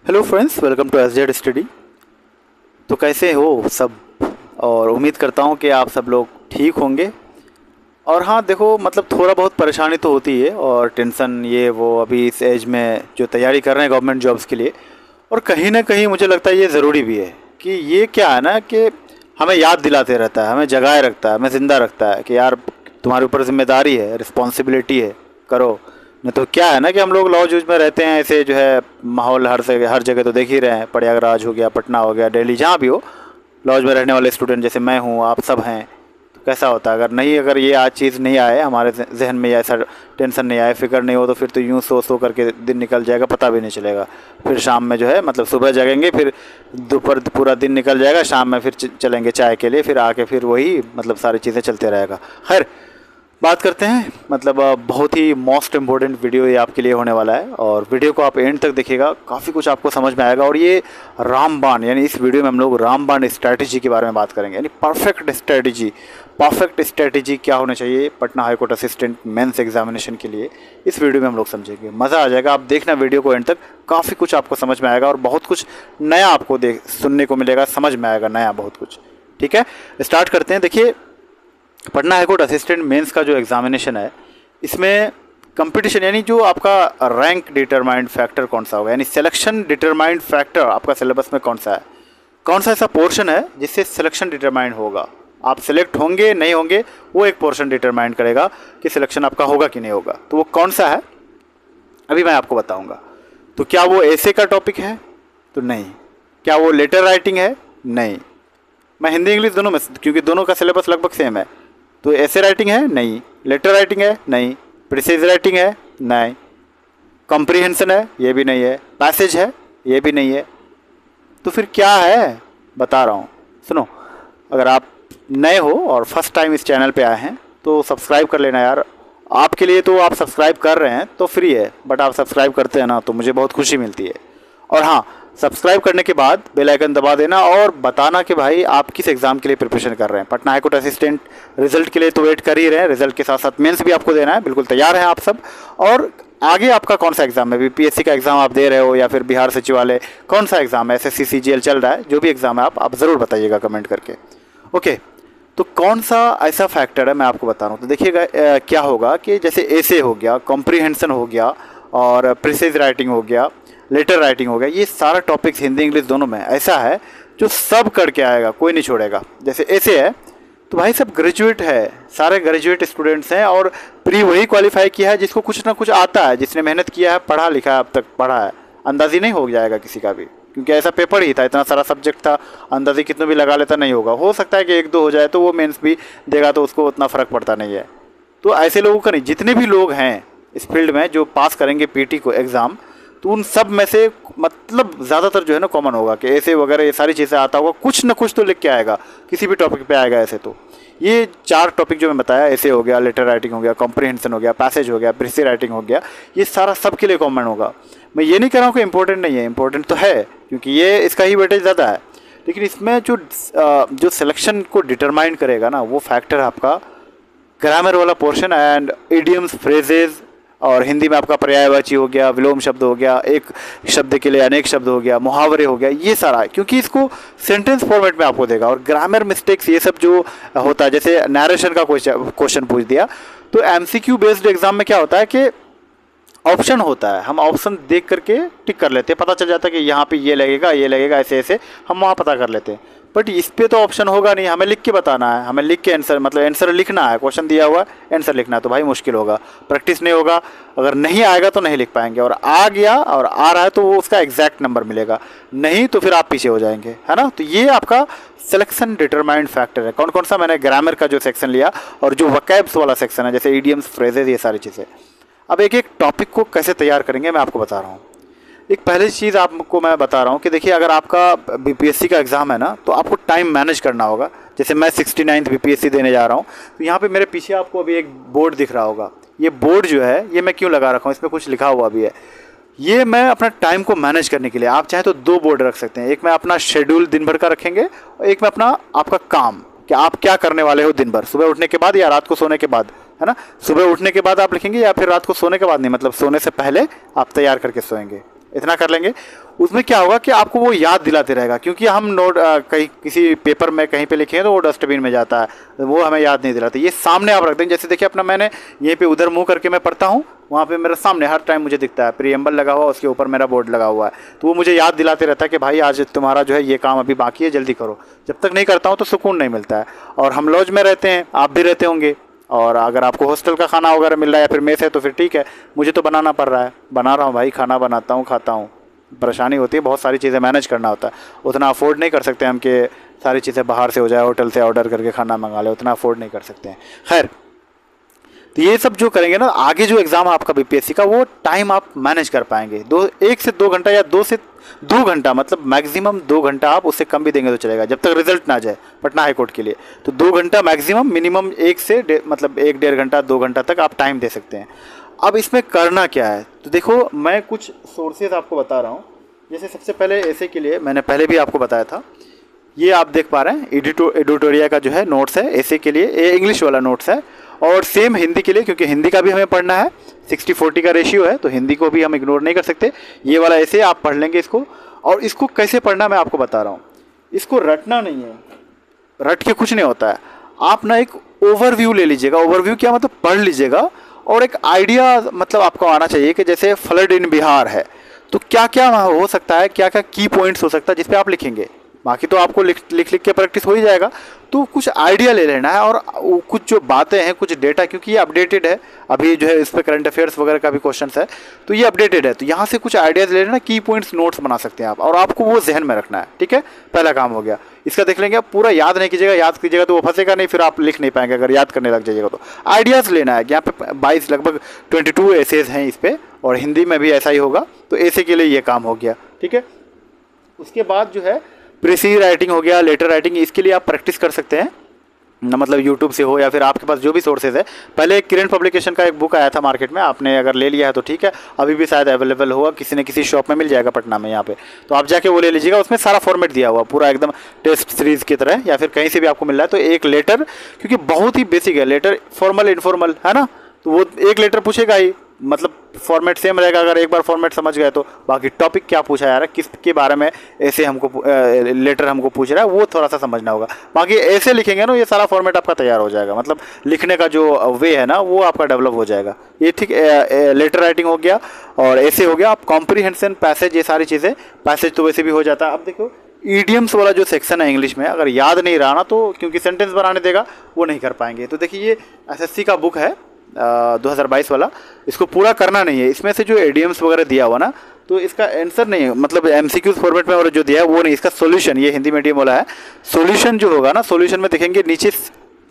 Hello friends, welcome to SZ study. तो कैसे हो सब? और उम्मीद करता हूँ कि आप सब लोग ठीक होंगे। और हाँ देखो, मतलब थोड़ा बहुत परेशानी तो होती है और टेंशन ये वो अभी इस एज में जो तैयारी कर रहे हैं गवर्नमेंट जॉब्स के लिए। और कहीं ना कहीं मुझे लगता है ये ज़रूरी भी है कि ये क्या है ना कि हमें याद दिलाते रहता है, हमें जगाए रखता है, हमें ज़िंदा रखता है कि यार तुम्हारे ऊपर जिम्मेदारी है, रिस्पॉन्सिबिलिटी है, करो। नहीं तो क्या है ना कि हम लोग लॉ जूझ में रहते हैं, ऐसे जो है माहौल हर जगह तो देख ही रहे हैं। प्रयागराज हो गया, पटना हो गया, दिल्ली, जहाँ भी हो, लॉज में रहने वाले स्टूडेंट जैसे मैं हूँ, आप सब हैं। तो कैसा होता है अगर ये आज चीज़ नहीं आए हमारे जहन में, या ऐसा टेंशन नहीं आए, फिक्र नहीं हो, तो फिर तो यूँ सो करके दिन निकल जाएगा, पता भी नहीं चलेगा। फिर शाम में जो है मतलब सुबह जगेंगे, फिर दोपहर पूरा दिन निकल जाएगा, शाम में फिर चलेंगे चाय के लिए, फिर आके फिर वही मतलब सारी चीज़ें चलते रहेगा। खैर, बात करते हैं। मतलब बहुत ही मोस्ट इम्पोर्टेंट वीडियो ये आपके लिए होने वाला है, और वीडियो को आप एंड तक देखिएगा, काफ़ी कुछ आपको समझ में आएगा। और ये रामबाण, यानी इस वीडियो में हम लोग रामबाण स्ट्रैटेजी के बारे में बात करेंगे, यानी परफेक्ट स्ट्रैटेजी क्या होना चाहिए Patna high court assistant mains examination के लिए। इस वीडियो में हम लोग समझेंगे, मज़ा आ जाएगा। आप देखना वीडियो को एंड तक, काफ़ी कुछ आपको समझ में आएगा और बहुत कुछ नया आपको सुनने को मिलेगा, समझ में आएगा नया बहुत कुछ। ठीक है, स्टार्ट करते हैं। देखिए, पटना हाईकोर्ट असिस्टेंट मेंस का जो एग्जामिनेशन है, इसमें कंपटीशन यानी जो आपका रैंक डिटरमाइंड फैक्टर कौन सा होगा, यानी सिलेक्शन डिटरमाइंड फैक्टर आपका सिलेबस में कौन सा है, कौन सा ऐसा पोर्शन है जिससे सिलेक्शन डिटरमाइंड होगा। आप सिलेक्ट होंगे नहीं होंगे, वो एक पोर्शन डिटरमाइंड करेगा कि सिलेक्शन आपका होगा कि नहीं होगा। तो वो कौन सा है अभी मैं आपको बताऊंगा। तो क्या वो ऐसे का टॉपिक है? तो नहीं। क्या वो लेटर राइटिंग है? नहीं। मैं हिंदी इंग्लिश दोनों में, क्योंकि दोनों का सिलेबस लगभग सेम है। तो ऐसे राइटिंग है? नहीं। लेटर राइटिंग है? नहीं। प्रिसाइज राइटिंग है? नहीं। कॉम्प्रिहेंशन है? ये भी नहीं है। पैसेज है? ये भी नहीं है। तो फिर क्या है, बता रहा हूँ, सुनो। अगर आप नए हो और फर्स्ट टाइम इस चैनल पे आए हैं तो सब्सक्राइब कर लेना यार। आपके लिए तो आप सब्सक्राइब कर रहे हैं तो फ्री है, बट आप सब्सक्राइब करते हैं ना तो मुझे बहुत खुशी मिलती है। और हाँ, सब्सक्राइब करने के बाद बेल आइकन दबा देना और बताना कि भाई आप किस एग्ज़ाम के लिए प्रिपरेशन कर रहे हैं। Patna high court assistant result के लिए तो वेट कर ही रहे हैं, रिजल्ट के साथ साथ मेंस भी आपको देना है, बिल्कुल तैयार हैं आप सब। और आगे आपका कौन सा एग्ज़ाम है, बीपीएससी का एग्ज़ाम आप दे रहे हो या फिर बिहार सचिवालय, कौन सा एग्ज़ाम है, एसएससी सीजीएल चल रहा है, जो भी एग्ज़ाम है आप ज़रूर बताइएगा कमेंट करके। ओके, तो कौन सा ऐसा फैक्टर है मैं आपको बता रहा हूँ। तो देखिएगा क्या होगा कि जैसे ऐसे हो गया, कॉम्प्रिहेंशन हो गया, और प्रिसाइज राइटिंग हो गया, लेटर राइटिंग हो गया, ये सारा टॉपिक्स हिंदी इंग्लिश दोनों में ऐसा है जो सब करके आएगा, कोई नहीं छोड़ेगा। जैसे ऐसे है तो भाई सब ग्रेजुएट है, सारे ग्रेजुएट स्टूडेंट्स हैं, और प्री वही क्वालिफाई किया है जिसको कुछ ना कुछ आता है, जिसने मेहनत किया है, पढ़ा लिखा है, अब तक पढ़ा है। अंदाज़ी नहीं हो जाएगा किसी का भी, क्योंकि ऐसा पेपर ही था, इतना सारा सब्जेक्ट था, अंदाज़ी कितना भी लगा लेता नहीं होगा। हो सकता है कि एक दो हो जाए तो वो मेंस भी देगा तो उसको उतना फ़र्क पड़ता नहीं है। तो ऐसे लोगों का नहीं, जितने भी लोग हैं इस फील्ड में जो पास करेंगे पीटी को एग्ज़ाम, तो उन सब में से मतलब ज़्यादातर जो है ना कॉमन होगा कि ऐसे वगैरह ये सारी चीज़ें आता होगा, कुछ ना कुछ तो लिख के आएगा, किसी भी टॉपिक पे आएगा ऐसे। तो ये चार टॉपिक जो मैं बताया, ऐसे हो गया, लेटर राइटिंग हो गया, कॉम्प्रिहेंशन हो गया, पैसेज हो गया, प्रिसाइज राइटिंग हो गया, ये सारा सबके लिए कॉमन होगा। मैं ये नहीं कह रहा हूँ कि इंपॉर्टेंट नहीं है, इंपॉर्टेंट तो है, क्योंकि ये इसका ही वेटेज ज़्यादा है। लेकिन इसमें जो सिलेक्शन को डिटरमाइन करेगा ना, वो फैक्टर आपका ग्रामर वाला पोर्शन एंड इडियम्स, फ्रेजेज, और हिंदी में आपका पर्यायवाची हो गया, विलोम शब्द हो गया, एक शब्द के लिए अनेक शब्द हो गया, मुहावरे हो गया, ये सारा है, क्योंकि इसको सेंटेंस फॉर्मेट में आपको देगा। और ग्रामर मिस्टेक्स ये सब जो होता है, जैसे नरेशन का क्वेश्चन पूछ दिया, तो एमसीक्यू बेस्ड एग्जाम में क्या होता है कि ऑप्शन होता है, हम ऑप्शन देख करके टिक कर लेते हैं, पता चल जाता है कि यहाँ पे ये लगेगा, ये लगेगा, ऐसे ऐसे हम वहाँ पता कर लेते हैं। बट इस पे तो ऑप्शन होगा नहीं, हमें लिख के बताना है, हमें लिख के आंसर, मतलब आंसर लिखना है, क्वेश्चन दिया हुआ है आंसर लिखना है, तो भाई मुश्किल होगा, प्रैक्टिस नहीं होगा, अगर नहीं आएगा तो नहीं लिख पाएंगे, और आ गया और आ रहा है तो वो उसका एग्जैक्ट नंबर मिलेगा, नहीं तो फिर आप पीछे हो जाएंगे, है ना। तो ये आपका सिलेक्शन डिटरमाइंड फैक्टर है। कौन कौन सा? मैंने ग्रामर का जो सेक्शन लिया और जो वकैब्स वाला सेक्शन है, जैसे इडियम्स, फ्रेजेज, ये सारी चीज़ें। अब एक एक टॉपिक को कैसे तैयार करेंगे मैं आपको बता रहा हूँ। एक पहली चीज़ आपको मैं बता रहा हूँ कि देखिए, अगर आपका बीपीएससी का एग्ज़ाम है ना, तो आपको टाइम मैनेज करना होगा। जैसे मैं 69th बीपीएससी देने जा रहा हूँ, तो यहाँ पे मेरे पीछे आपको अभी एक बोर्ड दिख रहा होगा। ये बोर्ड जो है, ये मैं क्यों लगा रखा हूँ, इसमें कुछ लिखा हुआ भी है। ये मैं अपना टाइम को मैनेज करने के लिए, आप चाहे तो दो बोर्ड रख सकते हैं, एक में अपना शेड्यूल दिन भर का रखेंगे, और एक में अपना आपका काम, कि आप क्या करने वाले हो दिन भर, सुबह उठने के बाद या रात को सोने के बाद, है ना। सुबह उठने के बाद आप लिखेंगे या फिर रात को सोने के बाद नहीं, मतलब सोने से पहले आप तैयार करके सोएंगे, इतना कर लेंगे। उसमें क्या होगा कि आपको वो याद दिलाते रहेगा, क्योंकि हम नोट कहीं किसी पेपर में कहीं पे लिखे हैं तो वो डस्टबिन में जाता है, वो हमें याद नहीं दिलाते। ये सामने आप रख देंगे, जैसे देखिए अपना मैंने यहीं पे उधर मुंह करके मैं पढ़ता हूँ, वहाँ पे मेरे सामने हर टाइम मुझे दिखता है प्रीएम्बल लगा हुआ, उसके ऊपर मेरा बोर्ड लगा हुआ है, तो वो मुझे याद दिलाते रहता है कि भाई आज तुम्हारा जो है ये काम अभी बाकी है, जल्दी करो। जब तक नहीं करता हूँ तो सुकून नहीं मिलता है। और हम लॉज में रहते हैं, आप भी रहते होंगे, और अगर आपको हॉस्टल का खाना वगैरह मिल रहा है या फिर मेस है तो फिर ठीक है, मुझे तो बनाना पड़ रहा है, बना रहा हूँ भाई, खाना बनाता हूँ, खाता हूँ। परेशानी होती है, बहुत सारी चीज़ें मैनेज करना होता है, उतना अफोर्ड नहीं कर सकते हम कि सारी चीज़ें बाहर से हो जाए, होटल से ऑर्डर करके खाना मंगा ले, उतना अफोर्ड नहीं कर सकते हैं। खैर, तो ये सब जो करेंगे ना, आगे जो एग्ज़ाम है आपका बीपीएससी का, वो टाइम आप मैनेज कर पाएंगे। 1 से 2 घंटा या 2 से 2 घंटा, मतलब मैक्सिमम 2 घंटा, आप उससे कम भी देंगे तो चलेगा, जब तक रिजल्ट ना जाए पटना हाई कोर्ट के लिए। तो 2 घंटा मैक्सिमम, मिनिमम 1 से मतलब 1-1.5 घंटा 2 घंटा तक आप टाइम दे सकते हैं। अब इसमें करना क्या है, तो देखो मैं कुछ सोर्सेज आपको बता रहा हूँ। जैसे सबसे पहले ऐसे के लिए मैंने पहले भी आपको बताया था, ये आप देख पा रहे हैं एडिटोरिया का जो है नोट्स है, ऐसे के लिए ये इंग्लिश वाला नोट्स है, और सेम हिंदी के लिए, क्योंकि हिंदी का भी हमें पढ़ना है, 60-40 का रेशियो है, तो हिंदी को भी हम इग्नोर नहीं कर सकते। ये वाला ऐसे आप पढ़ लेंगे इसको। और इसको कैसे पढ़ना मैं आपको बता रहा हूँ, इसको रटना नहीं है, रट के कुछ नहीं होता है। आप ना एक ओवरव्यू ले लीजिएगा, ओवरव्यू क्या मतलब, पढ़ लीजिएगा, और एक आइडिया मतलब आपको आना चाहिए कि जैसे फ्लड इन बिहार है तो क्या क्या वहाँ हो सकता है, क्या क्या की पॉइंट्स हो सकता है जिस पे आप लिखेंगे। बाकी तो आपको लिख के प्रैक्टिस हो ही जाएगा, तो कुछ आइडिया ले लेना है। और कुछ जो बातें हैं, कुछ डेटा, क्योंकि ये अपडेटेड है, अभी जो है इस पर करंट अफेयर्स वगैरह का भी क्वेश्चन है, तो ये अपडेटेड है, तो यहाँ से कुछ आइडियाज़ ले लेना, की पॉइंट्स नोट्स बना सकते हैं आप, और आपको वो जहन में रखना है। ठीक है, पहला काम हो गया। इसका देख लेंगे, आप पूरा याद नहीं कीजिएगा, याद कीजिएगा तो वो फंसेगा नहीं, फिर आप लिख नहीं पाएंगे अगर याद करने लग जाइएगा तो। आइडियाज़ लेना है, यहाँ पे 22 लगभग 22 एसेज हैं इस पर, और हिंदी में भी ऐसा ही होगा, तो ऐसे के लिए ये काम हो गया। ठीक है, उसके बाद जो है प्रेसी राइटिंग हो गया, लेटर राइटिंग, इसके लिए आप प्रैक्टिस कर सकते हैं, मतलब यूट्यूब से हो या फिर आपके पास जो भी सोर्सेज है। पहले किरण पब्लिकेशन का एक बुक आया था मार्केट में, आपने अगर ले लिया है तो ठीक है, अभी भी शायद अवेलेबल होगा, किसी न किसी शॉप में मिल जाएगा पटना में यहाँ पे, तो आप जाके वो ले लीजिएगा। उसमें सारा फॉर्मेट दिया हुआ पूरा एकदम टेस्ट सीरीज की तरह, या फिर कहीं से भी आपको मिल रहा है तो एक लेटर, क्योंकि बहुत ही बेसिक है लेटर, फॉर्मल इनफॉर्मल है ना, तो वो एक लेटर पूछेगा ही, मतलब फॉर्मेट सेम रहेगा। अगर एक बार फॉर्मेट समझ गए तो बाकी टॉपिक क्या पूछा जा रहा है, किसके बारे में ऐसे हमको लेटर हमको पूछ रहा है, वो थोड़ा सा समझना होगा। बाकी ऐसे लिखेंगे ना, ये सारा फॉर्मेट आपका तैयार हो जाएगा, मतलब लिखने का जो वे है ना वो आपका डेवलप हो जाएगा। ये ठीक लेटर राइटिंग हो गया, और ऐसे हो गया। आप कॉम्प्रीहेंशन, पैसेज, ये सारी चीज़ें, पैसेज तो वैसे भी हो जाता है। अब देखो ईडियम्स वाला जो सेक्शन है इंग्लिश में, अगर याद नहीं रहा ना तो, क्योंकि सेंटेंस बनाने देगा वो नहीं कर पाएंगे। तो देखिए ये एसएससी का बुक है 2022 वाला, इसको पूरा करना नहीं है। इसमें से जो एडीएम्स वगैरह दिया हुआ ना, तो इसका आंसर नहीं है, मतलब एमसीक्यूज फॉर्मेट में और जो दिया है वो नहीं, इसका सॉल्यूशन, ये हिंदी मीडियम वाला है, सॉल्यूशन जो होगा ना, सॉल्यूशन में देखेंगे नीचे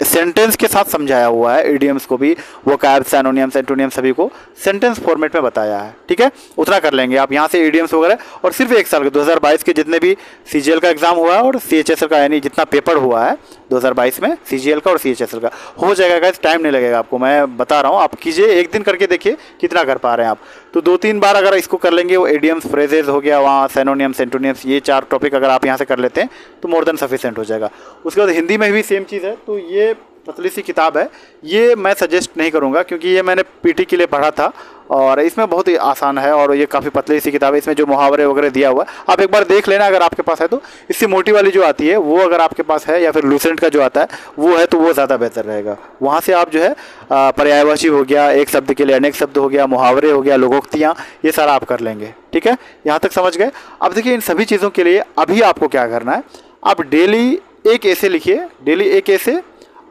सेंटेंस के साथ समझाया हुआ है, इडियम्स को भी, वोकैब्स, एनोनियम्स, एंटोनियम्स सभी को सेंटेंस फॉर्मेट में बताया है। ठीक है, उतना कर लेंगे आप यहाँ से इडियम्स वगैरह। और सिर्फ एक साल के 2022 के जितने भी सीजीएल का एग्जाम हुआ है और सीएचएसएल का, यानी जितना पेपर हुआ है 2022 में सीजीएल का और सीएचएसएल का, हो जाएगा गाइस, टाइम नहीं लगेगा आपको, मैं बता रहा हूँ। आप कीजिए, एक दिन करके देखिए कितना कर पा रहे हैं आप। तो 2-3 बार अगर इसको कर लेंगे, वो एडियम्स, फ्रेजेज हो गया, वहाँ सेनोनियम्स, एंटोनियम्स, ये 4 टॉपिक अगर आप यहाँ से कर लेते हैं तो मोर देन सफिशिएंट हो जाएगा। उसके बाद हिंदी में भी सेम चीज़ है। तो ये पतली सी किताब है, ये मैं सजेस्ट नहीं करूँगा, क्योंकि ये मैंने पीटी के लिए पढ़ा था और इसमें बहुत ही आसान है, और ये काफ़ी पतली सी किताब है। इसमें जो मुहावरे वगैरह दिया हुआ है आप एक बार देख लेना अगर आपके पास है तो। इससे मोटी वाली जो आती है वो अगर आपके पास है, या फिर लूसेंट का जो आता है वो है, तो वो ज़्यादा बेहतर रहेगा। वहाँ से आप जो है पर्यायवाची हो गया, एक शब्द के लिए अनेक शब्द हो गया, मुहावरे हो गया, लोकोक्तियाँ, ये सारा आप कर लेंगे। ठीक है, यहाँ तक समझ गए। अब देखिए इन सभी चीज़ों के लिए अभी आपको क्या करना है, आप डेली एक ऐसे लिखिए, डेली एक ऐसे,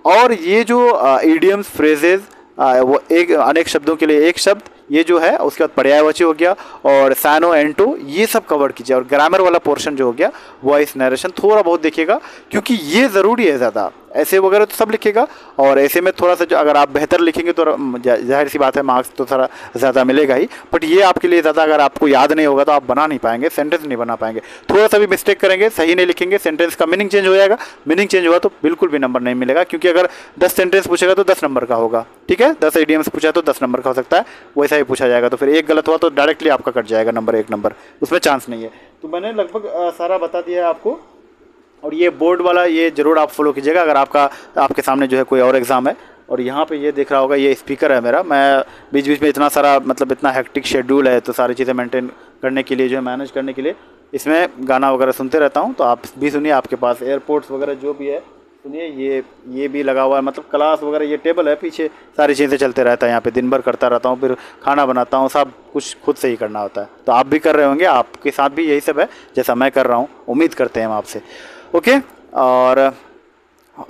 और ये जो इडियम्स, फ्रेजेज, वो एक अनेक शब्दों के लिए एक शब्द, ये जो है, उसके बाद पर्यायवाची हो गया, और सानो, एंटो, ये सब कवर कीजिए। और ग्रामर वाला पोर्शन जो हो गया, वॉइस नरेशन थोड़ा बहुत देखिएगा, क्योंकि ये ज़रूरी है ज़्यादा। ऐसे वगैरह तो सब लिखेगा, और ऐसे में थोड़ा सा जो अगर आप बेहतर लिखेंगे तो जाहिर सी बात है मार्क्स तो थोड़ा ज़्यादा मिलेगा ही, बट ये आपके लिए ज़्यादा, अगर आपको याद नहीं होगा तो आप बना नहीं पाएंगे, सेंटेंस नहीं बना पाएंगे। थोड़ा सा भी मिस्टेक करेंगे, सही नहीं लिखेंगे, सेंटेंस का मीनिंग चेंज हो जाएगा, मीनिंग चेंज हुआ तो बिल्कुल भी नंबर नहीं मिलेगा, क्योंकि अगर 10 सेंटेंस पूछेगा तो 10 नंबर का होगा। ठीक है, 10 इडियम्स पूछा तो 10 नंबर का हो सकता है, वैसा ही पूछा जाएगा, तो फिर एक गलत हुआ तो डायरेक्टली आपका कट जाएगा नंबर, 1 नंबर, उसमें चांस नहीं है। तो मैंने लगभग सारा बता दिया है आपको। और ये बोर्ड वाला ये ज़रूर आप फॉलो कीजिएगा, अगर आपके सामने जो है कोई और एग्ज़ाम है और यहाँ पे ये दिख रहा होगा, ये स्पीकर है मेरा। मैं बीच बीच में इतना सारा मतलब इतना हेक्टिक शेड्यूल है, तो सारी चीज़ें मेंटेन करने के लिए, जो है मैनेज करने के लिए इसमें गाना वगैरह सुनते रहता हूँ। तो आप भी सुनिए, आपके पास एयरपोर्ट्स वगैरह जो भी है सुनिए। ये भी लगा हुआ है, मतलब क्लास वगैरह, ये टेबल है पीछे, सारी चीज़ें चलते रहता है यहाँ पे, दिन भर करता रहता हूँ। फिर खाना बनाता हूँ, सब कुछ खुद से ही करना होता है। तो आप भी कर रहे होंगे, आपके साथ भी यही सब है जैसा मैं कर रहा हूँ, उम्मीद करते हैं हम आपसे। ओके, और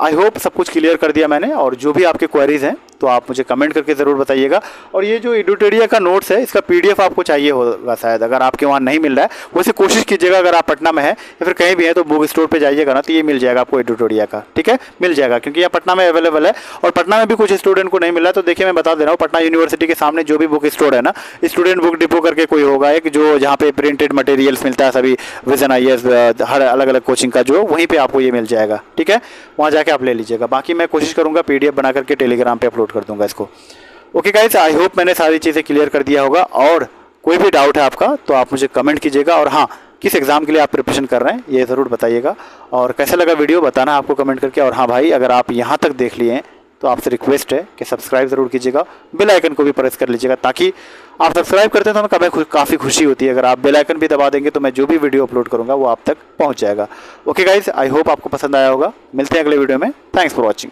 आई होप सब कुछ क्लियर कर दिया मैंने। और जो भी आपके क्वेरीज़ हैं तो आप मुझे कमेंट करके ज़रूर बताइएगा। और ये जो एडुटेरिया का नोट्स है, इसका PDF आपको चाहिए होगा शायद, अगर आपके वहाँ नहीं मिल रहा है। वैसे कोशिश कीजिएगा, अगर आप पटना में है या फिर कहीं भी है तो बुक स्टोर पे जाइएगा ना, तो ये मिल जाएगा आपको एडुटेरिया का, ठीक है, मिल जाएगा, क्योंकि यह पटना में अवेलेबल है। और पटना में भी कुछ स्टूडेंट को नहीं मिल रहा है, तो देखिए मैं बता दे रहा हूँ, पटना यूनिवर्सिटी के सामने जो भी बुक स्टोर है ना, स्टूडेंट बुक डिपो करके कोई होगा एक, जो जहाँ पे प्रिंटेड मटेरियल्स मिलता है सभी, विजन IAS हर अलग अलग कोचिंग का, जो वहीं पर आपको ये मिल जाएगा, ठीक है, वहाँ जाके आप ले लीजिएगा। बाकी मैं कोशिश करूँगा PDF बना करके टेलीग्राम पे अपलोड कर दूँगा इसको। ओके गाइस, आई होप मैंने सारी चीज़ें क्लियर कर दिया होगा। और कोई भी डाउट है आपका तो आप मुझे कमेंट कीजिएगा। और हाँ, किस एग्ज़ाम के लिए आप प्रिपरेशन कर रहे हैं ये ज़रूर बताइएगा। और कैसा लगा वीडियो बताना आपको कमेंट करके। और हाँ भाई, अगर आप यहाँ तक देख लिए हैं तो आपसे रिक्वेस्ट है कि सब्सक्राइब ज़रूर कीजिएगा, बेल आइकन को भी प्रेस कर लीजिएगा, ताकि आप सब्सक्राइब करते हैं तो हमें काफ़ी खुशी होती है। अगर आप बेल आइकन भी दबा देंगे तो मैं जो भी वीडियो अपलोड करूँगा वो आप तक पहुँच जाएगा। ओके गाइस, आई होप आपको पसंद आया होगा। मिलते हैं अगले वीडियो में। Thanks for watching.